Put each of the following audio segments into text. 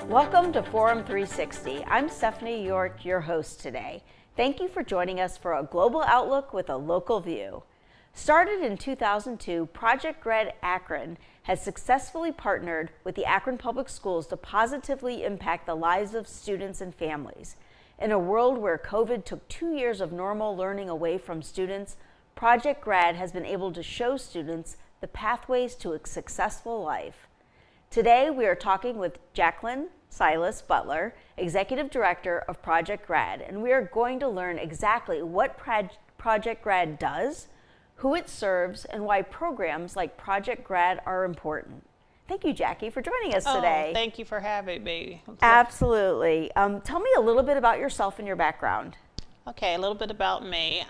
Welcome to Forum 360. I'm Stephanie York, your host today. Thank you for joining us for a global outlook with a local view. Started in 2002, Project Grad Akron has successfully partnered with the Akron Public Schools to positively impact the lives of students and families. In a world where COVID took 2 years of normal learning away from students, Project Grad has been able to show students the pathways to a successful life. Today, we are talking with Jacqueline Silas-Butler, Executive Director of Project Grad, and we are going to learn exactly what Project Grad does, who it serves, and why programs like Project Grad are important. Thank you, Jackie, for joining us today. Thank you for having me. Absolutely. Tell me a little bit about yourself and your background. Okay, a little bit about me.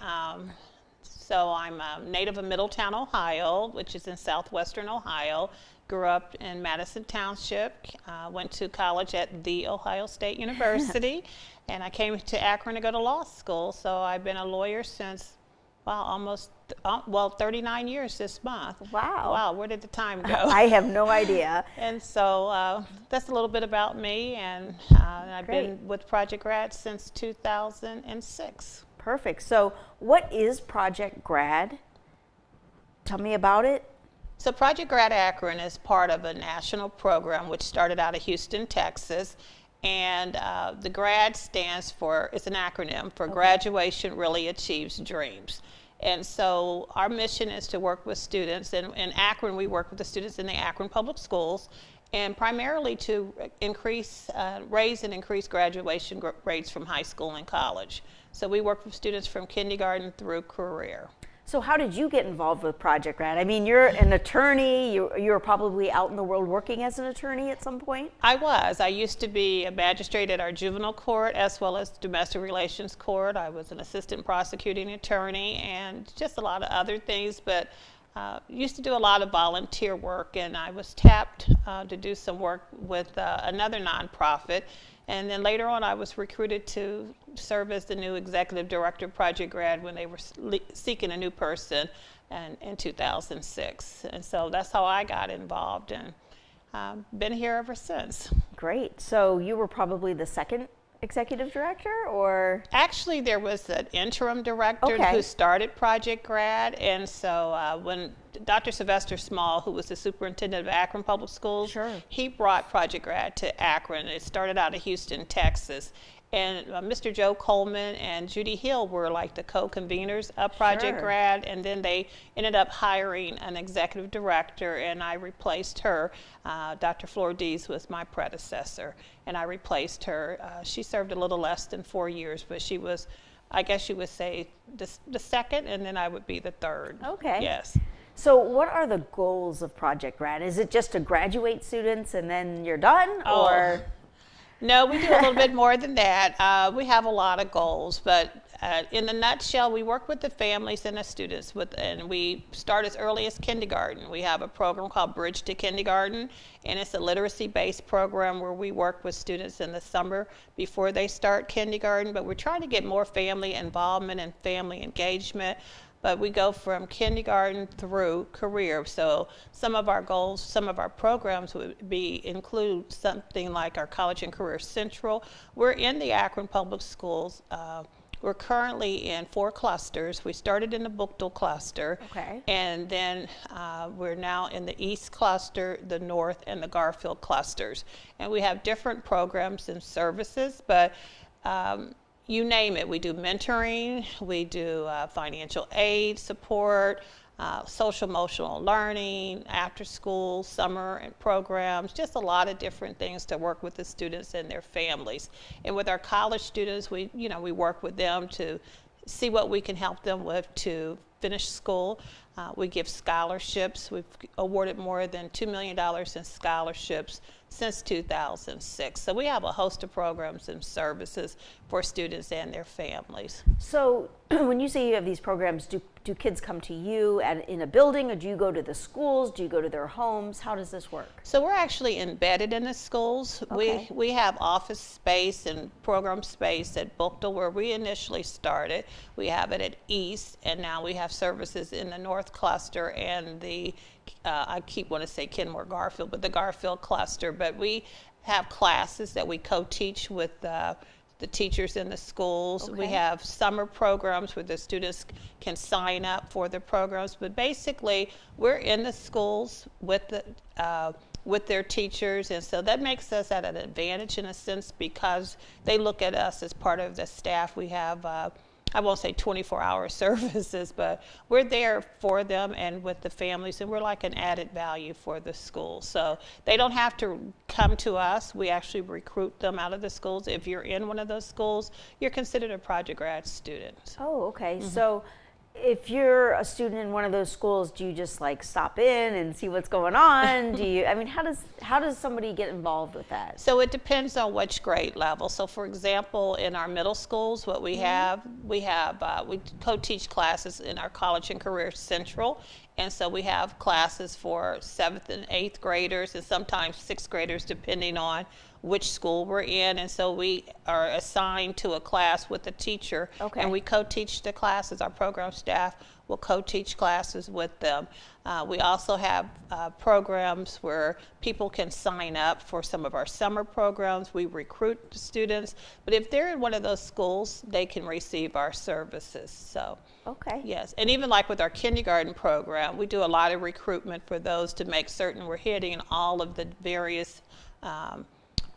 So I'm a native of Middletown, Ohio, which is in southwestern Ohio. Grew up in Madison Township, went to college at The Ohio State University, and I came to Akron to go to law school. So I've been a lawyer since, almost 39 years this month. Wow. Wow, where did the time go? I have no idea. And so that's a little bit about me, and I've been with Project Grad since 2006. Perfect. So what is Project Grad? Tell me about it. So Project Grad Akron is part of a national program which started out of Houston, Texas. And the GRAD stands for, it's an acronym for Graduation Really Achieves Dreams. And so our mission is to work with students. And in Akron, we work with the students in the Akron Public Schools, and primarily to raise and increase graduation rates from high school and college. So we work with students from kindergarten through career. So how did you get involved with Project Grad? I mean, you're an attorney. You were probably out in the world working as an attorney at some point? I was. I used to be a magistrate at our juvenile court as well as domestic relations court. I was an assistant prosecuting attorney and just a lot of other things, but used to do a lot of volunteer work, and I was tapped to do some work with another nonprofit. And then later on, I was recruited to serve as the new executive director of Project Grad when they were seeking a new person in 2006. And so that's how I got involved, and been here ever since. Great. So you were probably the second executive director, or? Actually, there was an interim director who started Project Grad, and so when Dr. Sylvester Small, who was the superintendent of Akron Public Schools, he brought Project Grad to Akron. It started out of Houston, Texas. And Mr. Joe Coleman and Judy Hill were like the co-conveners of Project Grad, and then they ended up hiring an executive director, and I replaced her. Dr. Flor Dees was my predecessor, and I replaced her. She served a little less than 4 years, but she was, I guess you would say, the second, and then I would be the third. Okay. Yes. So what are the goals of Project Grad? Is it just to graduate students and then you're done, or? No, we do a little bit more than that. We have a lot of goals, but in a nutshell, we work with the families and the students, and we start as early as kindergarten. We have a program called Bridge to Kindergarten, and it's a literacy-based program where we work with students in the summer before they start kindergarten, but we're trying to get more family involvement and family engagement. But we go from kindergarten through career. So some of our goals, some of our programs would include something like our College and Career Central. We're in the Akron Public Schools. We're currently in 4 clusters. We started in the Bookdale cluster, and then we're now in the East cluster, the North, and the Garfield clusters. And we have different programs and services, but you name it. We do mentoring, we do financial aid support, social emotional learning, after school, summer and programs, just a lot of different things to work with the students and their families. And with our college students, we work with them to see what we can help them with to finish school. We give scholarships. We've awarded more than $2 million in scholarships since 2006. So we have a host of programs and services for students and their families. So when you say you have these programs, do kids come to you in a building, or do you go to the schools? Do you go to their homes? How does this work? So we're actually embedded in the schools. Okay. We have office space and program space at Butler where we initially started. We have it at East, and now we have services in the North Cluster and the I keep wanting to say Kenmore Garfield, but the Garfield cluster. But we have classes that we co-teach with the teachers in the schools. Okay. We have summer programs where the students can sign up for the programs. But basically, we're in the schools with their teachers, and so that makes us at an advantage in a sense because they look at us as part of the staff. We have I won't say 24-hour services, but we're there for them and with the families, and we're like an added value for the school. So they don't have to come to us. We actually recruit them out of the schools. If you're in one of those schools, you're considered a Project Grad student. Oh, okay. So if you're a student in one of those schools, do you just like stop in and see what's going on? How does somebody get involved with that? So it depends on which grade level. So for example, in our middle schools, what we we co-teach classes in our College and Career Central. And so we have classes for 7th and 8th graders and sometimes 6th graders depending on which school we're in. And so we are assigned to a class with a teacher, and we co-teach the classes. Our program staff will co-teach classes with them. We also have programs where people can sign up for some of our summer programs. We recruit the students, but if they're in one of those schools, they can receive our services. So, yes, and even like with our kindergarten program, we do a lot of recruitment for those to make certain we're hitting all of the various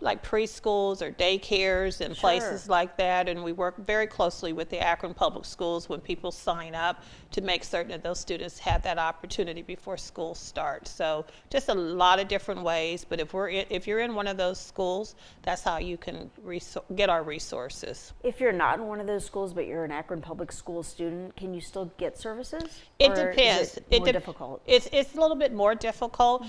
like preschools or daycares and places like that, and we work very closely with the Akron Public Schools when people sign up to make certain that those students have that opportunity before school starts. So just a lot of different ways, but if you're in one of those schools, that's how you can get our resources. If you're not in one of those schools but you're an Akron Public School student, can you still get services? It depends. Is it more difficult? It's a little bit more difficult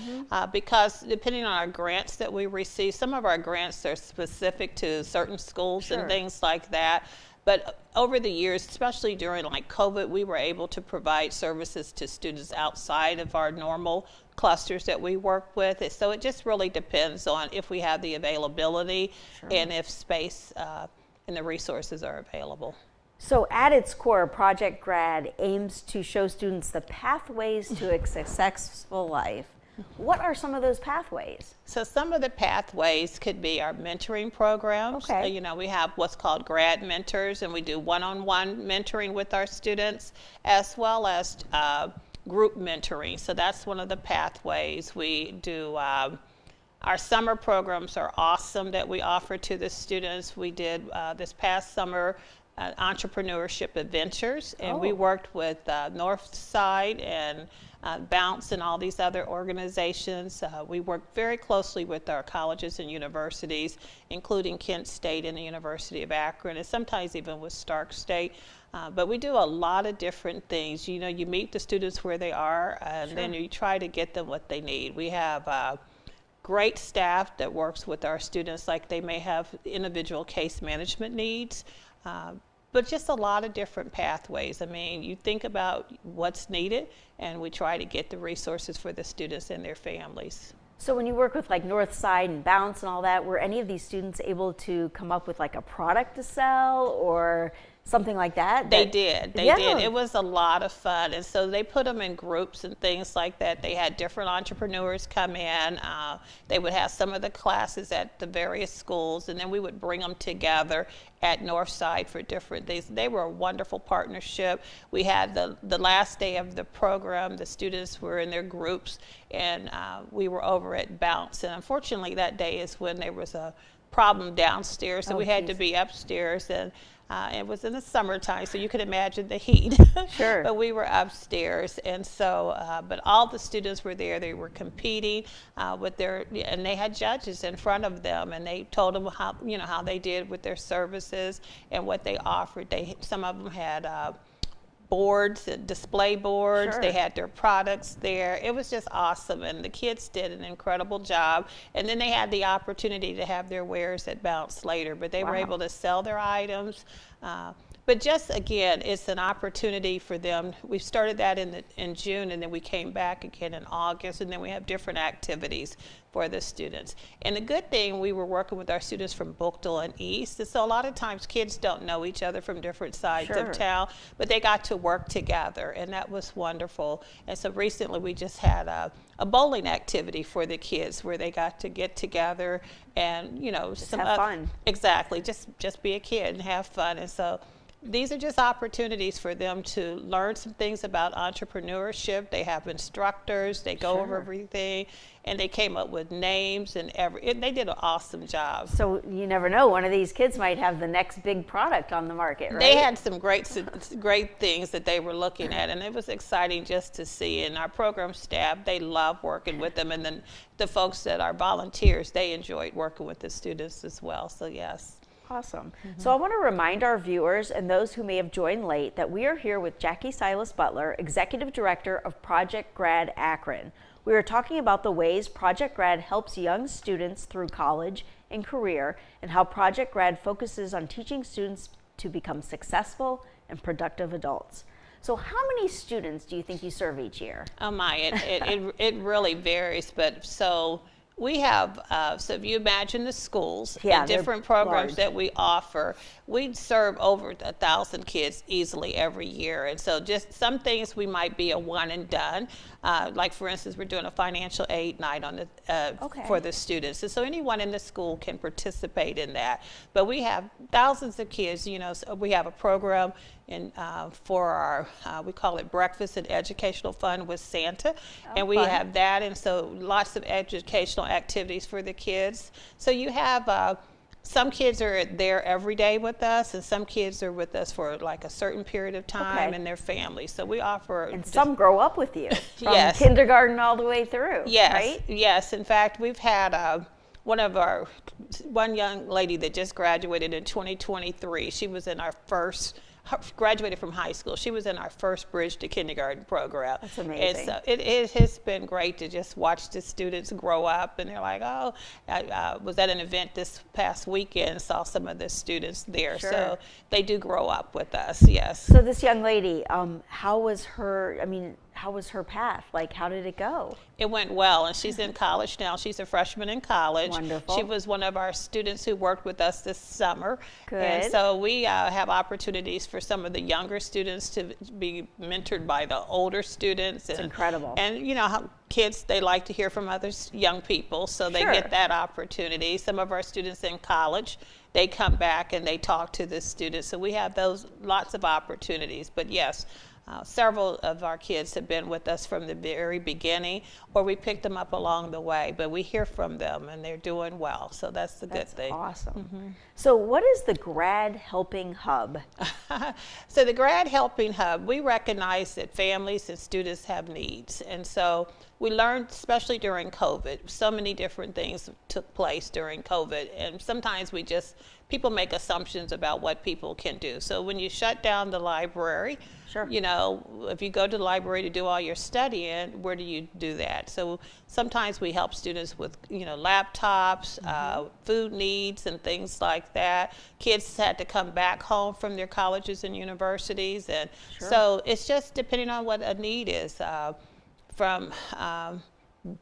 because depending on our grants that we receive, some of our grants are specific to certain schools and things like that. But over the years, especially during like COVID, we were able to provide services to students outside of our normal clusters that we work with. So it just really depends on if we have the availability and if space and the resources are available. So at its core, Project Grad aims to show students the pathways to a successful life. What are some of those pathways? So some of the pathways could be our mentoring programs. You know, we have what's called Grad Mentors, and we do one-on-one mentoring with our students, as well as group mentoring. So that's one of the pathways. We do our summer programs are awesome that we offer to the students. We did this past summer entrepreneurship adventures, and we worked with Northside and Bounce and all these other organizations. We work very closely with our colleges and universities, including Kent State and the University of Akron, and sometimes even with Stark State. But we do a lot of different things. You know, you meet the students where they are, and then you try to get them what they need. We have great staff that works with our students, like they may have individual case management needs. But just a lot of different pathways. I mean, you think about what's needed, and we try to get the resources for the students and their families. So when you work with like Northside and Bounce and all that, were any of these students able to come up with like a product to sell or something like that? They did. They did. It was a lot of fun. And so they put them in groups and things like that. They had different entrepreneurs come in. They would have some of the classes at the various schools, and then we would bring them together at Northside for different things. They were a wonderful partnership. We had the last day of the program, the students were in their groups, and we were over at Bounce. And unfortunately, that day is when there was a problem downstairs, so we had to be upstairs, and it was in the summertime, so you could imagine the heat. But we were upstairs, and so, but all the students were there. They were competing with and they had judges in front of them, and they told them how they did with their services and what they offered. Some of them had boards, display boards. Sure. They had their products there. It was just awesome, and the kids did an incredible job. And then they had the opportunity to have their wares at Bounce later, but they were able to sell their items. But just again, it's an opportunity for them. We started that in June, and then we came back again in August, and then we have different activities for the students. And the good thing, we were working with our students from Bookdale and East, and so a lot of times kids don't know each other from different sides of town, but they got to work together, and that was wonderful. And so recently we just had a bowling activity for the kids where they got to get together and, you know, just have fun. Exactly, just be a kid and have fun. And so these are just opportunities for them to learn some things about entrepreneurship. They have instructors, they go over everything, and they came up with names and they did an awesome job. So you never know, one of these kids might have the next big product on the market, right? They had some great things that they were looking at, and it was exciting just to see. And our program staff, they love working with them, and then the folks that are volunteers, they enjoyed working with the students as well, so yes. Awesome. So I want to remind our viewers and those who may have joined late that we are here with Jackie Silas-Butler, Executive Director of Project Grad Akron. We are talking about the ways Project Grad helps young students through college and career, and how Project Grad focuses on teaching students to become successful and productive adults. So how many students do you think you serve each year? Oh my, it really varies, but so we have, so if you imagine the schools and different programs that we offer, we serve over 1,000 kids easily every year. And so just some things we might be a one and done. Like for instance, we're doing a financial aid night on the, for the students. And so anyone in the school can participate in that. But we have thousands of kids, you know, so we have a program for our, we call it Breakfast and Educational Fun with Santa. And we have that, and so lots of educational activities for the kids. So you have, some kids are there every day with us, and some kids are with us for like a certain period of time and their families. So we offer. And some grow up with you from kindergarten all the way through, right? Yes, in fact, we've had one young lady that just graduated in 2023. She was in our first, graduated from high school. She was in our first Bridge to Kindergarten program. That's amazing. And so it has been great to just watch the students grow up, and they're like, oh, I was at an event this past weekend, saw some of the students there. So they do grow up with us, yes. So this young lady, how was her path? Like, how did it go? It went well, and she's in college now. She's a freshman in college. Wonderful. She was one of our students who worked with us this summer. Good. And so we have opportunities for some of the younger students to be mentored by the older students. It's incredible. And you know how kids, they like to hear from other young people, so they get that opportunity. Some of our students in college, they come back and they talk to the students. So we have those lots of opportunities. But yes, several of our kids have been with us from the very beginning, or we picked them up along the way, but we hear from them and they're doing well, so that's the good thing. Awesome. So what is the Grad Helping Hub? So the Grad Helping Hub, we recognize that families and students have needs, and so we learned, especially during COVID, so many different things took place during COVID, and sometimes people make assumptions about what people can do. So when you shut down the library, you know, if you go to the library to do all your studying, where do you do that? So sometimes we help students with, you know, laptops, food needs and things like that. Kids had to come back home from their colleges and universities, and so it's just depending on what a need is, from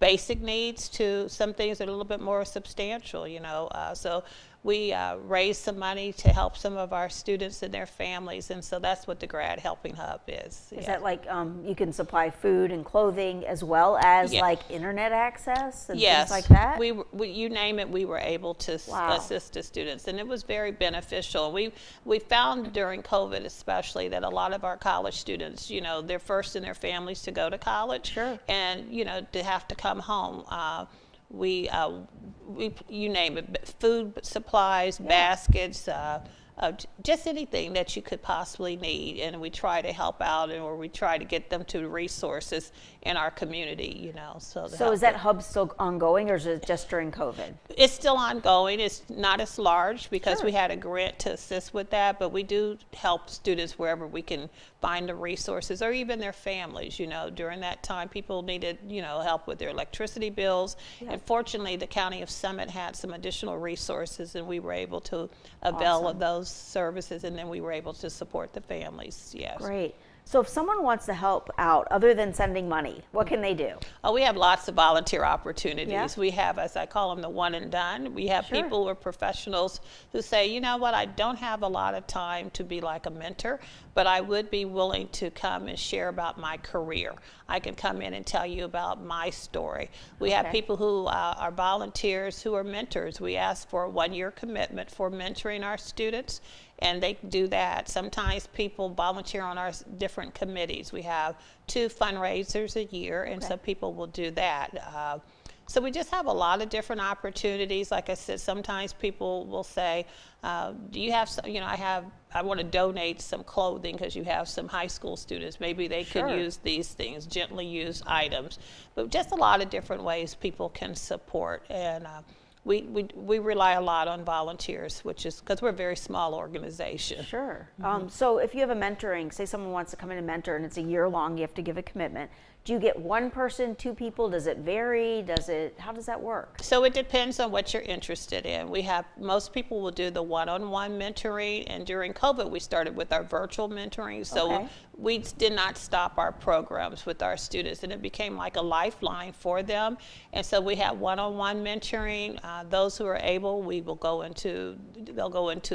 basic needs to some things that are a little bit more substantial, you know. So we raised some money to help some of our students and their families, and so that's what the Grad Helping Hub is. Is that like you can supply food and clothing as well as like internet access and things like that? We, you name it, we were able to assist the students, and it was very beneficial. We found during COVID especially that a lot of our college students, you know, they're first in their families to go to college, and you know, to have to come home. We you name it, food supplies, baskets, just anything that you could possibly need, and we try to help out, or we try to get them to resources in our community, you know. So is that hub still ongoing, or is it just during COVID? It's still ongoing. It's not as large because Sure. we had a grant to assist with that, but we do help students wherever we can find the resources, or even their families. You know, during that time, people needed, you know, help with their electricity bills. Yeah. And fortunately, the County of Summit had some additional resources, and we were able to avail of those services, and then we were able to support the families. Yes. Great. So if someone wants to help out, other than sending money, what can they do? Oh, we have lots of volunteer opportunities. Yeah. We have, as I call them, the one and done. We have Sure. people who are professionals who say, you know what, I don't have a lot of time to be like a mentor, but I would be willing to come and share about my career. I can come in and tell you about my story. We have people who are volunteers who are mentors. We ask for a 1-year commitment for mentoring our students, and they do that. Sometimes people volunteer on our different committees. We have 2 fundraisers a year, and some people will do that. So we just have a lot of different opportunities. Like I said, sometimes people will say, do you have some, you know, I want to donate some clothing because you have some high school students. Maybe they could use these things, gently used items. But just a lot of different ways people can support. And we rely a lot on volunteers, which is because we're a very small organization. Sure. So if you have a mentoring, say someone wants to come in and mentor, and it's a year long, you have to give a commitment. Do you get 1 person, 2 people? Does it vary? How does that work? So it depends on what you're interested in. Most people will do the one-on-one mentoring, and during COVID we started with our virtual mentoring. So we did not stop our programs with our students, and it became like a lifeline for them. And so we have one-on-one mentoring. Those who are able, they'll go into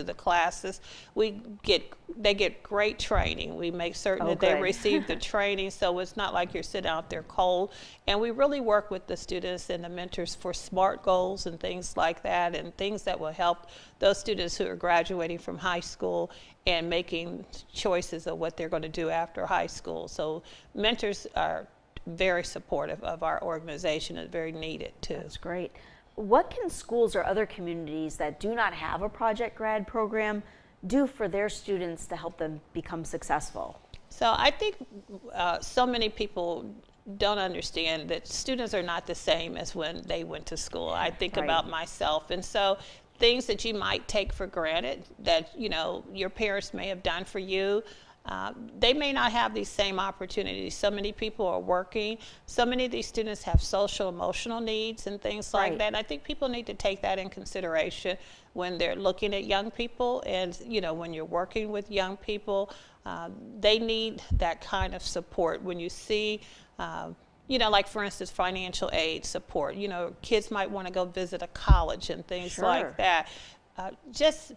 the classes. They get great training. We make certain that they receive the training, so it's not like you're sitting out there cold. And we really work with the students and the mentors for SMART goals and things like that, and things that will help those students who are graduating from high school and making choices of what they're going to do after high school. So mentors are very supportive of our organization and very needed too. That's great. What can schools or other communities that do not have a Project Grad program do for their students to help them become successful? So I think so many people don't understand that students are not the same as when they went to school. I think about myself, and so things that you might take for granted that, you know, your parents may have done for you, they may not have these same opportunities. So many people are working. So many of these students have social, emotional needs and things like that. And I think people need to take that in consideration when they're looking at young people. And, you know, when you're working with young people, they need that kind of support. When you see, you know, like for instance, financial aid support, you know, kids might want to go visit a college and things like that. Just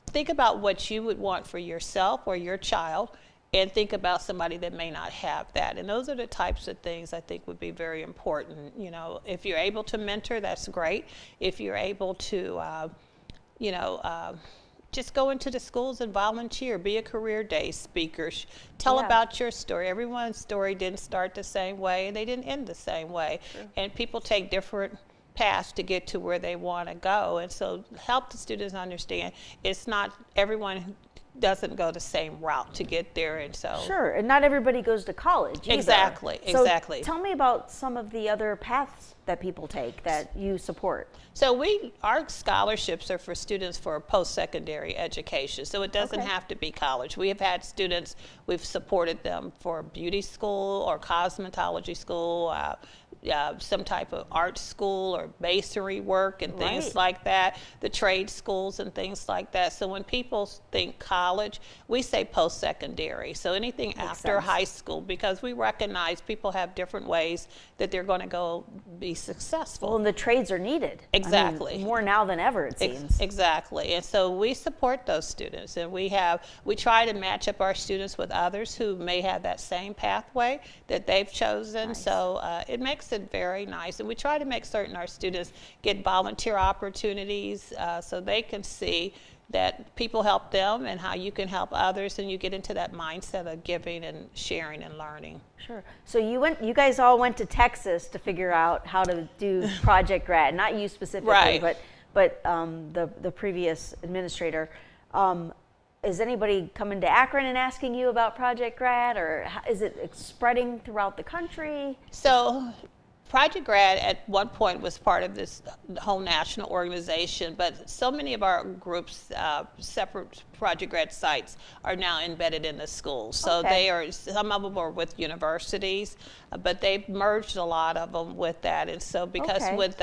think about what you would want for yourself or your child, and think about somebody that may not have that. And those are the types of things I think would be very important. You know, if you're able to mentor, that's great. If you're able to, you know, just go into the schools and volunteer, be a career day speaker, tell about your story. Everyone's story didn't start the same way, and they didn't end the same way. And people take different paths to get to where they want to go. And so help the students understand it's not everyone doesn't go the same route to get there. And so and not everybody goes to college either. Exactly. Tell me about some of the other paths that people take that you support. So our scholarships are for students for post-secondary education, so it doesn't have to be college. We have had students, we've supported them for beauty school or cosmetology school, some type of art school or masonry work and things like that, the trade schools and things like that. So when people think college, we say post-secondary, so anything after high school, because we recognize people have different ways that they're going to go be successful. Well, and the trades are needed. Exactly. I mean, more now than ever, it seems. Exactly. And so we support those students, and we try to match up our students with others who may have that same pathway that they've chosen. So it makes it very nice. And we try to make certain our students get volunteer opportunities so they can see that people help them and how you can help others, and you get into that mindset of giving and sharing and learning. Sure. So you guys all went to Texas to figure out how to do Project Grad, not you specifically, but the previous administrator. Is anybody coming to Akron and asking you about Project Grad, or is it spreading throughout the country? So Project Grad at one point was part of this whole national organization, but so many of our groups, separate Project Grad sites, are now embedded in the schools. So they are, some of them are with universities, but they've merged a lot of them with that. And so because with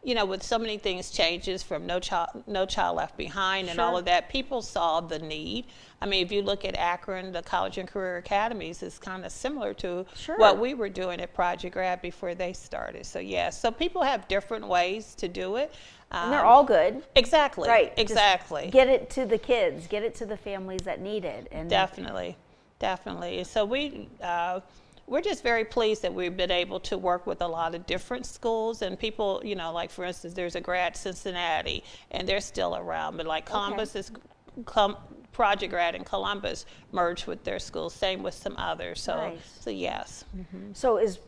with so many things changes from No Child Left Behind and all of that, people saw the need. I mean, if you look at Akron, the College and Career Academies is kind of similar to what we were doing at Project Grad before they started. So so people have different ways to do it. And they're all good. Exactly. Right. Exactly. Just get it to the kids, get it to the families that need it. And definitely. So we're just very pleased that we've been able to work with a lot of different schools and people, like for instance, there's a Grad Cincinnati and they're still around, but like Columbus is Project Grad in Columbus merged with their schools, same with some others. So yes. So is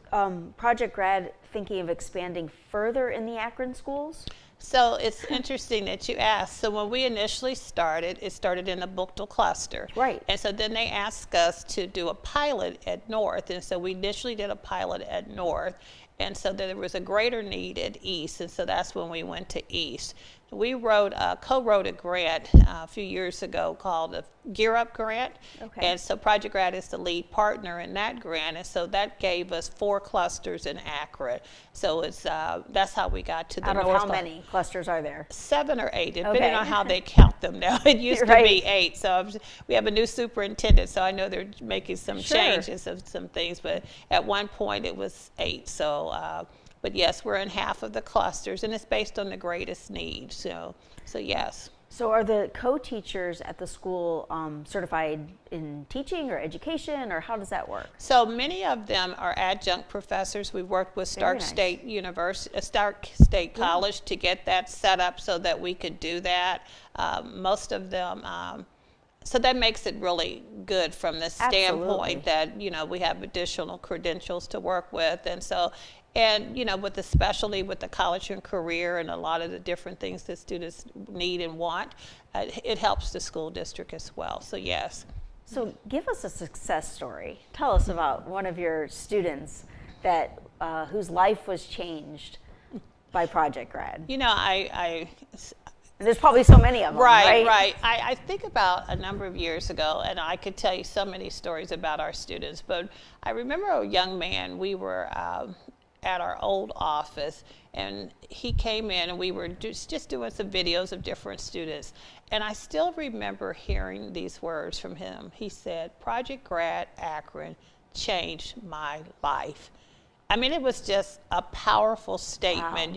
Project Grad thinking of expanding further in the Akron schools? So it's interesting that you asked. So when we initially started, it started in the Buchtel cluster. Right. And so then they asked us to do a pilot at North. And so we initially did a pilot at North. And so there was a greater need at East. And so that's when we went to East. We co-wrote a grant a few years ago called the Gear Up Grant. And so Project Grad is the lead partner in that grant. And so that gave us 4 clusters in Akron. So it's that's how we got to the North. Out of how many clusters are there? 7 or 8, depending on how they count them now. It used to be 8. So we have a new superintendent, so I know they're making some changes of some things. But at one point it was 8. So. But yes, we're in half of the clusters, and it's based on the greatest need. So yes. So are the co-teachers at the school certified in teaching or education, or how does that work? So many of them are adjunct professors. We worked with Stark State University, Stark State College to get that set up so that we could do that. Most of them. So that makes it really good from the standpoint that, we have additional credentials to work with. And so, with the specialty, with the college and career and a lot of the different things that students need and want, it helps the school district as well. So yes. So give us a success story. Tell us about one of your students that whose life was changed by Project Grad. There's probably so many of them, right? I think about a number of years ago, and I could tell you so many stories about our students, but I remember a young man, we were at our old office, and he came in, and we were just doing some videos of different students, and I still remember hearing these words from him. He said, "Project Grad Akron changed my life." I mean, it was just a powerful statement,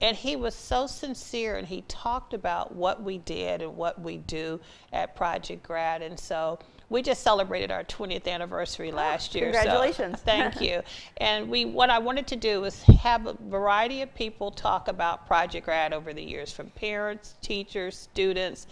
and he was so sincere, and he talked about what we did and what we do at Project Grad. And so we just celebrated our 20th anniversary last year. Congratulations. So, thank you. And what I wanted to do was have a variety of people talk about Project Grad over the years, from parents, teachers, students,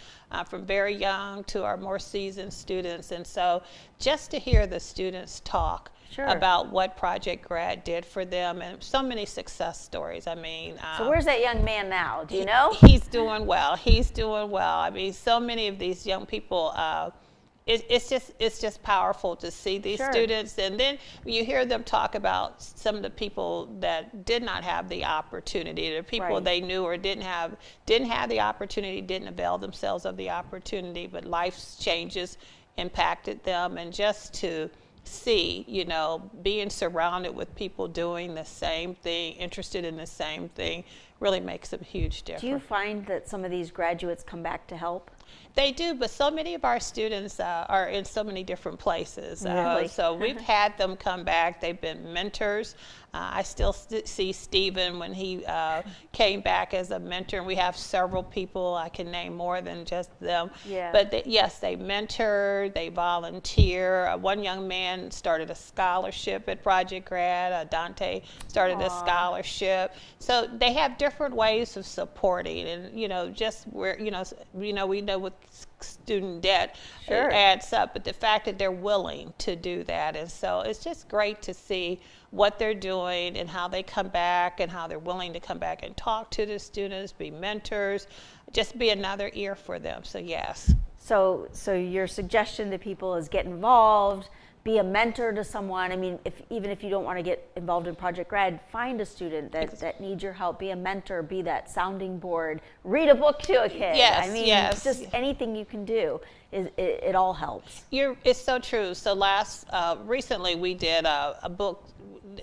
from very young to our more seasoned students. And so just to hear the students talk about what Project Grad did for them, and so many success stories. I mean, so where's that young man now? Do you know? He's doing well. I mean, so many of these young people. It's just powerful to see these students, and then you hear them talk about some of the people that did not have the opportunity, the people they knew or didn't have the opportunity, didn't avail themselves of the opportunity, but life's changes impacted them, and just to see, being surrounded with people doing the same thing, interested in the same thing, really makes a huge difference. Do you find that some of these graduates come back to help? They do, but so many of our students are in so many different places. So we've had them come back. They've been mentors. I still see Stephen when he came back as a mentor. We have several people. I can name more than just them. But yes, they mentor, they volunteer. One young man started a scholarship at Project Grad. Dante started a scholarship. So they have different ways of supporting, and just where we know with student debt Sure. adds up, but the fact that they're willing to do that. And so it's just great to see what they're doing and how they come back and how they're willing to come back and talk to the students, be mentors, just be another ear for them. So yes. So your suggestion to people is get involved, be a mentor to someone. I mean, even if you don't want to get involved in Project Grad, find a student that needs your help. Be a mentor, be that sounding board, read a book to a kid. Yes, I mean, yes. just anything you can do, it all helps. It's so true. So recently we did a book,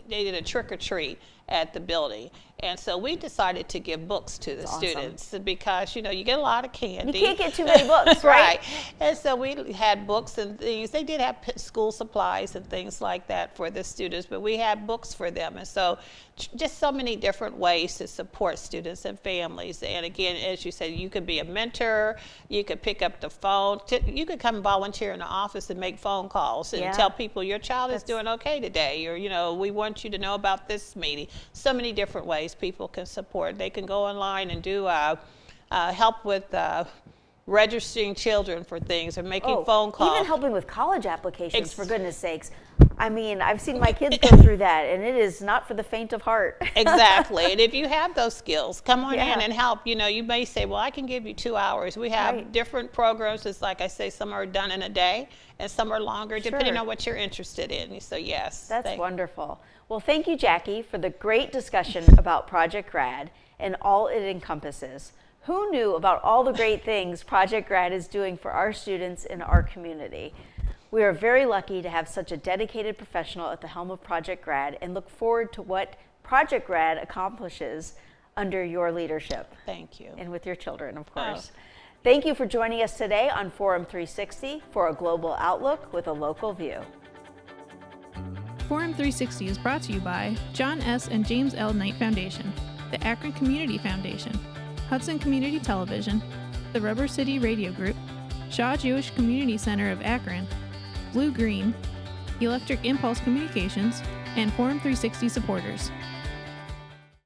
they did a trick or treat at the building. And so we decided to give books to the students because, you get a lot of candy. You can't get too many books, right? And so we had books and things. They did have school supplies and things like that for the students, but we had books for them. And so just so many different ways to support students and families. And again, as you said, you could be a mentor, you could pick up the phone, you could come volunteer in the office and make phone calls and tell people your child is doing okay today, or, we want you to know about this meeting. So many different ways people can support. They can go online and do help with registering children for things or making phone calls. Even helping with college applications, for goodness sakes. I mean, I've seen my kids go through that, and it is not for the faint of heart. Exactly. And if you have those skills, come on in and help. You may say, well, I can give you 2 hours. We have different programs. It's like I say, some are done in a day and some are longer, depending on what you're interested in. So yes. That's wonderful. Well, thank you, Jackie, for the great discussion about Project Grad and all it encompasses. Who knew about all the great things Project Grad is doing for our students in our community? We are very lucky to have such a dedicated professional at the helm of Project Grad and look forward to what Project Grad accomplishes under your leadership. Thank you. And with your children, of course. Thank you for joining us today on Forum 360 for a global outlook with a local view. Forum 360 is brought to you by John S. and James L. Knight Foundation, the Akron Community Foundation, Hudson Community Television, the Rubber City Radio Group, Shaw Jewish Community Center of Akron, Blue Green, Electric Impulse Communications, and Forum 360 supporters.